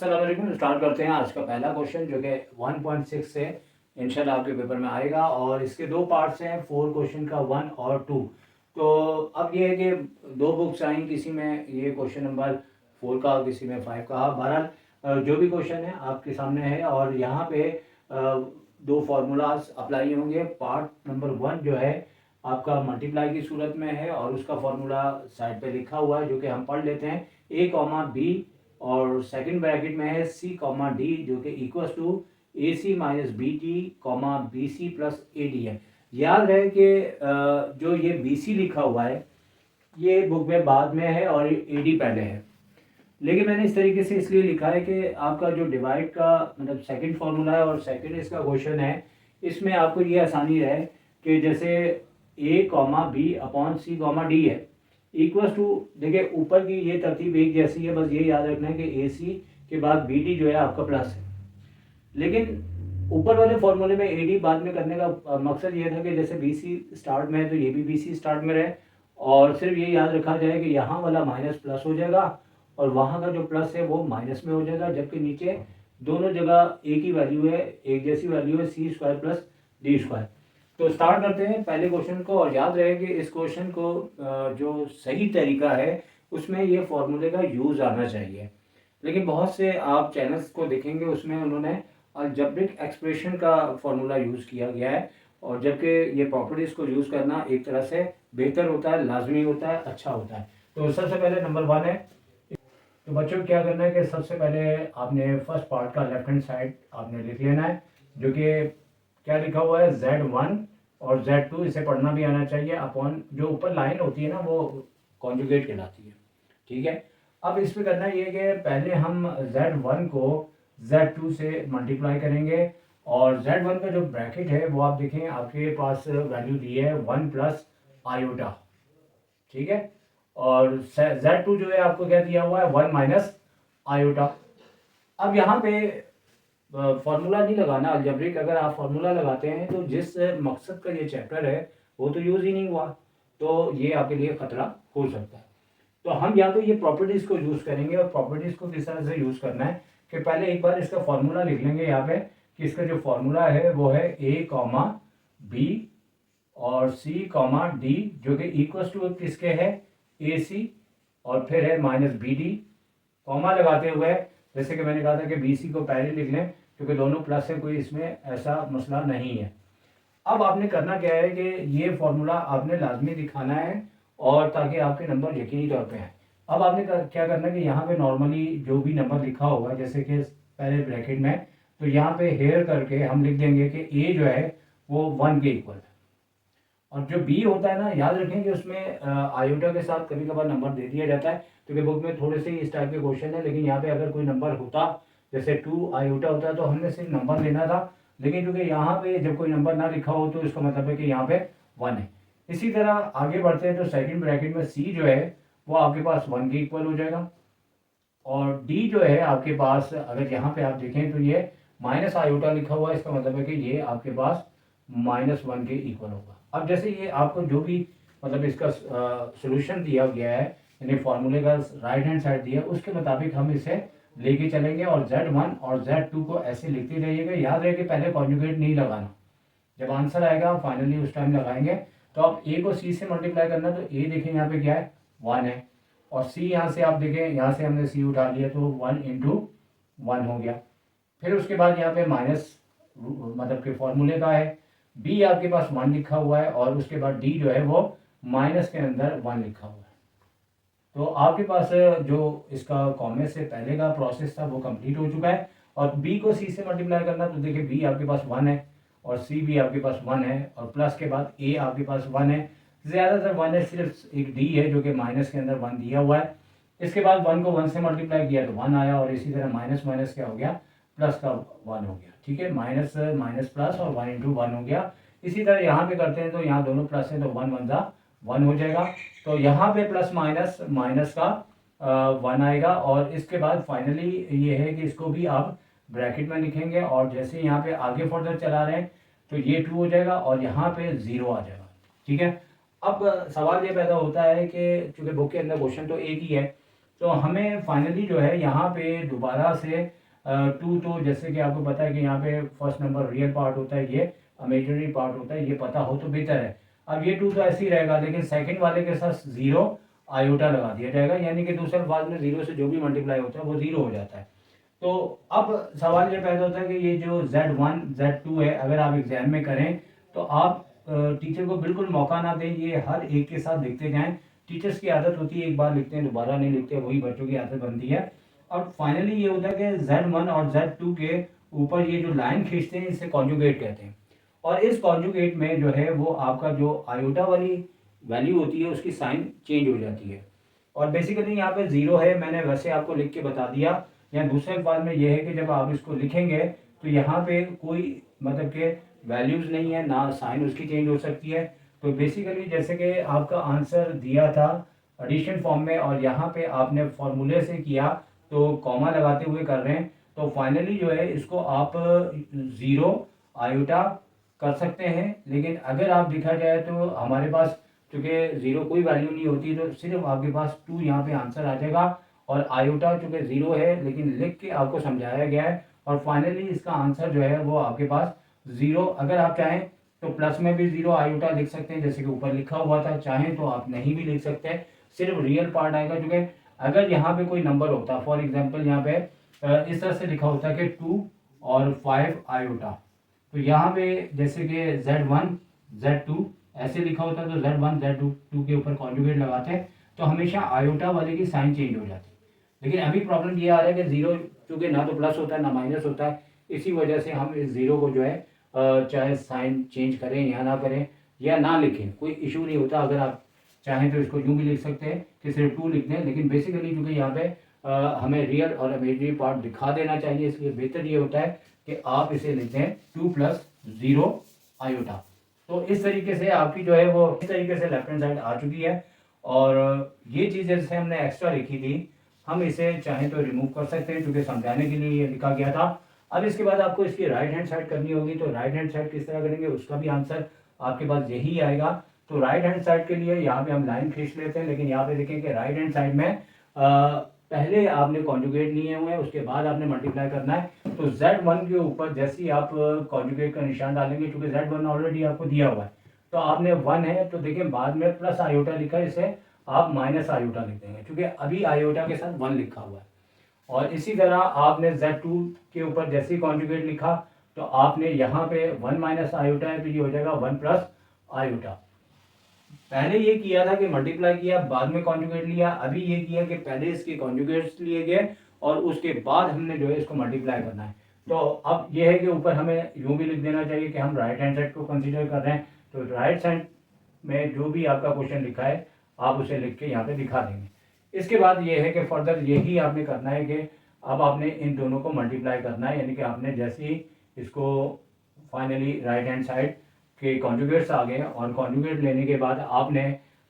अस्सलाम वालेकुम। स्टार्ट करते हैं आज का पहला क्वेश्चन जो कि 1.6 से इंशाल्लाह आपके पेपर में आएगा और इसके दो पार्ट्स हैं, 4 क्वेश्चन का 1 और 2। तो अब ये है कि दो बुक्स आई, किसी में ये क्वेश्चन नंबर 4 का और किसी में 5 का। बहरहाल जो भी क्वेश्चन है आपके सामने है और यहाँ पे दो फार्मूलाज अप्लाई होंगे। पार्ट नंबर 1 जो है आपका मल्टीप्लाई की सूरत में है और उसका फार्मूला साइड पे लिखा हुआ है जो कि हम पढ़ लेते हैं। ए कॉमा बी और सेकंड ब्रैकेट में है सी कॉमा डी जो कि equal to a c minus b t comma b c plus a d है। याद रहे कि जो ये बी सी लिखा हुआ है ये बुक में बाद में है और ए डी पहले है, लेकिन मैंने इस तरीके से इसलिए लिखा है कि आपका जो डिवाइड का मतलब सेकंड फार्मूला है और सेकंड इसका क्वेश्चन है, इसमें आपको ये आसानी रहे कि जैसे ए कॉमा बी अपॉन सी कॉमा डी है इक्वल टू, देखिए ऊपर की ये तरतीब एक जैसी है, बस ये याद रखना है कि ए सी के बाद बी डी जो है आपका प्लस है। लेकिन ऊपर वाले फॉर्मूले में ए डी बाद में करने का मकसद ये था कि जैसे बी सी स्टार्ट में है तो ये भी बी सी स्टार्ट में रहे और सिर्फ ये याद रखा जाए कि यहाँ वाला माइनस प्लस हो जाएगा और वहाँ का जो प्लस है वो माइनस में हो जाएगा, जबकि नीचे दोनों जगह एक ही वैल्यू है, एक जैसी वैल्यू है, सी स्क्वायर प्लस डी स्क्वायर। तो स्टार्ट करते हैं पहले क्वेश्चन को और याद रहे कि इस क्वेश्चन को जो सही तरीका है उसमें ये फॉर्मूले का यूज़ आना चाहिए। लेकिन बहुत से आप चैनल्स को देखेंगे उसमें उन्होंने अलजेब्रिक एक्सप्रेशन का फॉर्मूला यूज़ किया गया है और जबकि ये प्रॉपर्टीज़ को यूज़ करना एक तरह से बेहतर होता है, लाजमी होता है, अच्छा होता है। तो सबसे पहले नंबर 1 है। तो बच्चों क्या करना है कि सबसे पहले आपने फर्स्ट पार्ट का लेफ्ट हैंड साइड आपने लिख लेना है जो कि क्या लिखा हुआ है Z1 और Z2, इसे पढ़ना भी आना चाहिए। अपॉन जो ऊपर लाइन होती है ना वो कॉन्जुगेट कहलाती है, ठीक है। अब इस पे करना ये कि पहले हम Z1 को Z2 से मल्टीप्लाई करेंगे और Z1 का जो ब्रैकेट है वो आप देखें आपके पास वैल्यू दी है 1 प्लस आयोटा, ठीक है। और Z2 जो है आपको क्या दिया हुआ है 1 माइनस आयोटा। अब यहाँ पे फॉर्मूला नहीं लगाना अलजेब्रिक, अगर आप फॉर्मूला लगाते हैं तो जिस मकसद का ये चैप्टर है वो तो यूज़ ही नहीं हुआ, तो ये आपके लिए खतरा हो सकता है। तो हम या तो ये प्रॉपर्टीज़ को यूज़ करेंगे और प्रॉपर्टीज़ को किस तरह से यूज़ करना है कि पहले एक बार इसका फॉर्मूला लिख लेंगे यहाँ पे कि इसका जो फॉर्मूला है वो है ए कॉमा बी और सी कॉमा डी जो कि इक्वल टू किसके है ए सी और फिर है माइनस बी डी। कॉमा लगाते हुए जैसे कि मैंने कहा था कि बी सी को पहले लिख लें क्योंकि दोनों प्लस है, कोई इसमें ऐसा मसला नहीं है। अब आपने करना क्या है कि ये फॉर्मूला आपने लाजमी दिखाना है और ताकि आपके नंबर यकीनी तौर पे हैं। अब आपने क्या करना है कि यहाँ पे नॉर्मली जो भी नंबर लिखा होगा जैसे कि पहले ब्रैकेट में, तो यहाँ पे हेयर करके हम लिख देंगे कि ए जो है वो 1 के इक्वल है और जो बी होता है ना याद रखें कि उसमें आयोटा के साथ कभी कभार नंबर दे दिया जाता है क्योंकि बुक में थोड़े से इस टाइप के क्वेश्चन है। लेकिन यहाँ पे अगर कोई नंबर होता जैसे 2 आयोटा होता है तो हमने सिर्फ नंबर लेना था, लेकिन क्योंकि यहाँ पे जब कोई नंबर ना लिखा हो तो इसका मतलब है कि यहाँ पे 1 है। इसी तरह आगे बढ़ते हैं तो सेकंड ब्रैकेट में सी जो है वो आपके पास 1 के इक्वल हो जाएगा और डी जो है आपके पास अगर यहाँ पे आप देखें तो ये माइनस आयोटा लिखा हुआ है, इसका मतलब है कि ये आपके पास -1 के इक्वल होगा। अब जैसे ये आपको जो भी मतलब इसका सोल्यूशन दिया गया है यानी फॉर्मूले का राइट हैंड साइड दिया उसके मुताबिक हम इसे लेके चलेंगे और Z1 और Z2 को ऐसे लिखते रहिएगा। याद रहे कि पहले कॉन्जुगेट नहीं लगाना, जब आंसर आएगा फाइनली उस टाइम लगाएंगे। तो अब ए को सी से मल्टीप्लाई करना तो ए देखें यहाँ पे क्या है 1 है और सी यहाँ से आप देखें यहाँ से हमने सी उठा लिया तो 1 इंटू 1 हो गया। फिर उसके बाद यहाँ पे माइनस मतलब के फॉर्मूले का है, बी आपके पास 1 लिखा हुआ है और उसके बाद डी जो है वो माइनस के अंदर 1 लिखा हुआ है। तो आपके पास जो इसका कॉमे से पहले का प्रोसेस था वो कंप्लीट हो चुका है और बी को सी से मल्टीप्लाई करना तो देखिए बी आपके पास 1 है और सी भी आपके पास 1 है और प्लस के बाद ए आपके पास 1 है, ज़्यादातर 1 है, सिर्फ एक डी है जो कि माइनस के अंदर 1 दिया हुआ है। इसके बाद 1 को 1 से मल्टीप्लाई किया तो 1 आया और इसी तरह माइनस माइनस क्या हो गया प्लस का 1 हो गया, ठीक है। माइनस माइनस प्लस और 1 इंटू 1 हो गया। इसी तरह यहाँ पे करते हैं तो यहाँ दोनों प्लस है तो 1 1 जा 1 हो जाएगा। तो यहाँ पे प्लस माइनस माइनस का 1 आएगा और इसके बाद फाइनली ये है कि इसको भी आप ब्रैकेट में लिखेंगे और जैसे यहाँ पे आगे फर्दर चला रहे हैं तो ये 2 हो जाएगा और यहाँ पे 0 आ जाएगा, ठीक है। अब सवाल ये पैदा होता है कि चूंकि बुक के अंदर क्वेश्चन तो एक ही है तो हमें फाइनली जो है यहाँ पे दोबारा से 2, तो जैसे कि आपको पता है कि यहाँ पे फर्स्ट नंबर रियल पार्ट होता है, ये इमेजिनरी पार्ट होता है, ये पता हो तो बेहतर है। अब ये 2 तो ऐसे ही रहेगा, लेकिन सेकंड वाले के साथ 0 आयोटा लगा दिया जाएगा, यानी कि दूसरे अल्फाज में 0 से जो भी मल्टीप्लाई होता है वो 0 हो जाता है। तो अब सवाल ये पैदा होता है कि ये जो Z1 Z2 है, अगर आप एग्जाम में करें तो आप टीचर को बिल्कुल मौका ना दें, ये हर एक के साथ लिखते जाएं। टीचर्स की आदत होती है एक बार लिखते हैं दोबारा नहीं लिखते, वही बच्चों की आदत बनती है। और फाइनली ये होता है कि Z1 और Z2 के ऊपर ये जो लाइन खींचते हैं इसे कॉन्जुगेट कहते हैं। और इस कॉन्जुगेट में जो है वो आपका जो आयोटा वाली वैल्यू होती है उसकी साइन चेंज हो जाती है। और बेसिकली यहाँ पे 0 है, मैंने वैसे आपको लिख के बता दिया। या दूसरे अल्फाज में ये है कि जब आप इसको लिखेंगे तो यहाँ पे कोई मतलब के वैल्यूज़ नहीं है, ना साइन उसकी चेंज हो सकती है। तो बेसिकली जैसे कि आपका आंसर दिया था एडिशन फॉर्म में और यहाँ पे आपने फॉर्मूले से किया तो कॉमा लगाते हुए कर रहे हैं, तो फाइनली जो है इसको आप 0 आयोटा कर सकते हैं। लेकिन अगर आप देखा जाए तो हमारे पास चूँकि 0 कोई वैल्यू नहीं होती, तो सिर्फ आपके पास 2 यहाँ पे आंसर आ जाएगा। और आयोटा चूँकि 0 है लेकिन लिख के आपको समझाया गया है, और फाइनली इसका आंसर जो है वो आपके पास 0। अगर आप चाहें तो प्लस में भी 0 आयोटा लिख सकते हैं जैसे कि ऊपर लिखा हुआ था, चाहें तो आप नहीं भी लिख सकते हैं, सिर्फ रियल पार्ट आएगा। क्योंकि अगर यहाँ पे कोई नंबर होता, फॉर एग्जाम्पल यहाँ पे इस तरह से लिखा होता कि 2 और 5 आयोटा, तो यहाँ पे जैसे कि Z1 Z2 ऐसे लिखा होता तो Z1 Z2 के ऊपर कॉन्जुगेट लगाते तो हमेशा आयोटा वाले की साइन चेंज हो जाती। लेकिन अभी प्रॉब्लम ये आ रहा है कि 0 चूँकि ना तो प्लस होता है ना माइनस होता है, इसी वजह से हम इस 0 को जो है चाहे साइन चेंज करें या ना करें या ना लिखें कोई इशू नहीं होता। अगर आप चाहें तो इसको यूँ भी लिख सकते हैं कि सिर्फ 2 लिख दें, लेकिन बेसिकली क्योंकि यहाँ पे हमें रियल और इमेजिनरी पार्ट दिखा देना चाहिए, इसलिए बेहतर ये होता है कि आप इसे लिख दें 2 + 0 आयोटा। तो इस तरीके से आपकी जो है वो इस तरीके से लेफ्ट हैंड साइड आ चुकी है। और ये चीज़ जैसे हमने एक्स्ट्रा लिखी थी, हम इसे चाहें तो रिमूव कर सकते हैं क्योंकि समझाने के लिए ये लिखा गया था। अब इसके बाद आपको इसकी राइट हैंड साइड करनी होगी, तो राइट हैंड साइड किस तरह करेंगे उसका भी आंसर आपके पास यही आएगा। तो राइट हैंड साइड के लिए यहाँ पे हम लाइन खींच लेते हैं, लेकिन यहाँ पे देखें कि राइट हैंड साइड में पहले आपने कॉन्जुगेट लिए हुए हैं, उसके बाद आपने मल्टीप्लाई करना है। तो Z1 के ऊपर जैसे ही आप कॉन्जुगेट का निशान डालेंगे, क्योंकि Z1 ऑलरेडी आपको दिया हुआ है, तो आपने 1 है तो देखिए बाद में प्लस आयोटा लिखा है, इसे आप माइनस आयोटा लिख देंगे क्योंकि अभी आयोटा के साथ 1 लिखा हुआ है। और इसी तरह आपने Z2 के ऊपर जैसे ही कॉन्जुगेट लिखा तो आपने यहाँ पे 1 माइनस आयोटा है तो ये हो जाएगा 1 प्लस आयोटा। पहले ये किया था कि मल्टीप्लाई किया बाद में कॉन्जुगेट लिया, अभी ये किया कि पहले इसके कॉन्जुगेट्स लिए गए और उसके बाद हमने जो है इसको मल्टीप्लाई करना है। तो अब ये है कि ऊपर हमें यूँ भी लिख देना चाहिए कि हम राइट हैंड साइड को कंसीडर कर रहे हैं, तो राइट साइड में जो भी आपका क्वेश्चन लिखा है आप उसे लिख के यहाँ पे दिखा देंगे। इसके बाद ये है कि फर्दर यही आपने करना है कि अब आपने इन दोनों को मल्टीप्लाई करना है, यानी कि आपने जैसे ही इसको फाइनली राइट हैंड साइड के कॉन्जुगेट्स आ गए और कॉन्जुगेट लेने के बाद आपने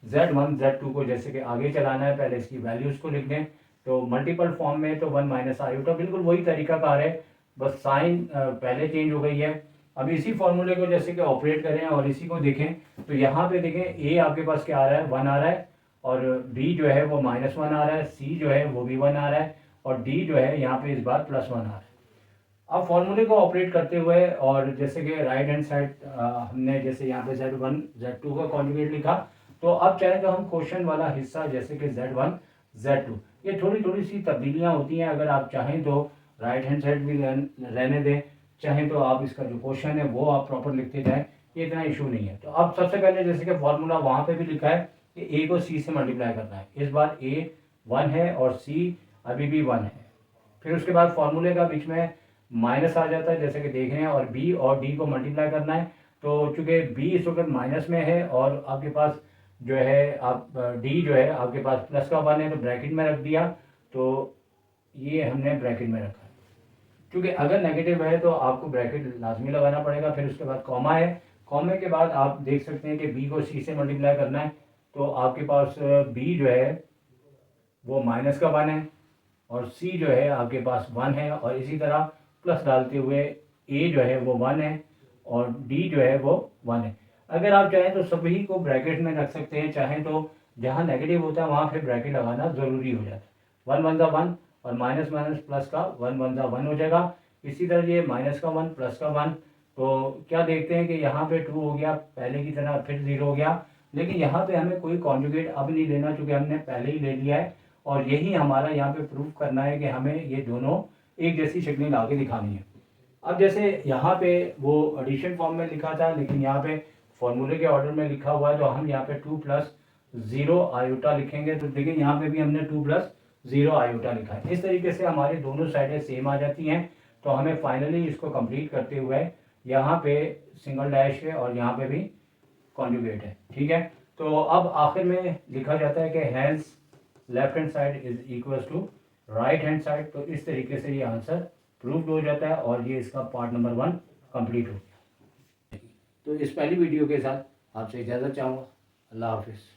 Z1 Z2 को जैसे कि आगे चलाना है, पहले इसकी वैल्यूज़ को लिख दें। तो मल्टीपल फॉर्म में तो 1 माइनस आयोटा बिल्कुल वही तरीकाकार है, बस साइन पहले चेंज हो गई है। अब इसी फॉर्मूले को जैसे कि ऑपरेट करें और इसी को देखें तो यहाँ पे देखें ए आपके पास क्या आ रहा है 1 आ रहा है, और बी जो है वो -1 आ रहा है, सी जो है वो भी 1 आ रहा है, और डी जो है यहाँ पे इस बार +1 आ रहा है। अब फॉर्मूले को ऑपरेट करते हुए और जैसे कि राइट हैंड साइड हमने जैसे यहाँ पे Z1 Z2 का कॉन्जुगेट लिखा, तो अब चाहे तो हम क्वेश्चन वाला हिस्सा जैसे कि Z1 Z2 ये थोड़ी थोड़ी सी तब्दीलियाँ होती हैं, अगर आप चाहें तो राइट हैंड साइड भी रहने दें, चाहें तो आप इसका जो क्वेश्चन है वो आप प्रॉपर लिखते जाएं, ये इतना इशू नहीं है। तो अब सबसे पहले जैसे कि फॉर्मूला वहाँ पे भी लिखा है कि ए को सी से मल्टीप्लाई करना है, इस बार ए 1 है और सी अभी भी 1 है। फिर उसके बाद फॉर्मूले का बीच में माइनस आ जाता है जैसे कि देख रहे हैं, और बी और डी को मल्टीप्लाई करना है। तो चूंकि बी इस वक्त माइनस में है और आपके पास जो है आप डी जो है आपके पास प्लस का 1 है तो ब्रैकेट में रख दिया, तो ये हमने ब्रैकेट में रखा है। क्योंकि अगर नेगेटिव है तो आपको ब्रैकेट लाजमी लगाना पड़ेगा। फिर उसके बाद कॉमा है, कॉमे के बाद आप देख सकते हैं कि बी को सी से मल्टीप्लाई करना है, तो आपके पास बी जो है वो -1 है और सी जो है आपके पास 1 है, और इसी तरह प्लस डालते हुए ए जो है वो 1 है और डी जो है वो 1 है। अगर आप चाहें तो सभी को ब्रैकेट में रख सकते हैं, चाहें तो जहाँ नेगेटिव होता है वहाँ फिर ब्रैकेट लगाना ज़रूरी हो जाता है। वन वन ज़ा वन और माइनस माइनस प्लस का वन वन ज़ा वन हो जाएगा। इसी तरह ये माइनस का वन प्लस का वन, तो क्या देखते हैं कि यहाँ पे टू हो गया पहले की तरह, फिर ज़ीरो हो गया, लेकिन यहाँ पे हमें कोई कॉन्जुगेट अब नहीं लेना क्योंकि हमने पहले ही ले लिया है। और यही हमारा यहाँ पे प्रूफ करना है कि हमें ये दोनों एक जैसी शक्लें ला के दिखानी है। अब जैसे यहाँ पे वो एडिशन फॉर्म में लिखा था लेकिन यहाँ पे फॉर्मूले के ऑर्डर में लिखा हुआ है, तो हम यहाँ पे टू प्लस ज़ीरो आयोटा लिखेंगे। तो देखिए यहाँ पे भी हमने टू प्लस ज़ीरो आयोटा लिखा है। इस तरीके से हमारी दोनों साइडें सेम आ जाती हैं। तो हमें फाइनली इसको कंप्लीट करते हुए यहाँ पे सिंगल डैश है और यहाँ पे भी कॉन्जुगेट है, ठीक है। तो अब आखिर में लिखा जाता है कि hence left hand side is equal to right hand side. तो इस तरीके से ये आंसर प्रूव्ड हो जाता है और ये इसका पार्ट नंबर 1 कंप्लीट हो गया। तो इस पहली वीडियो के साथ आपसे इजाज़त चाहूँगा। अल्लाह हाफिज़।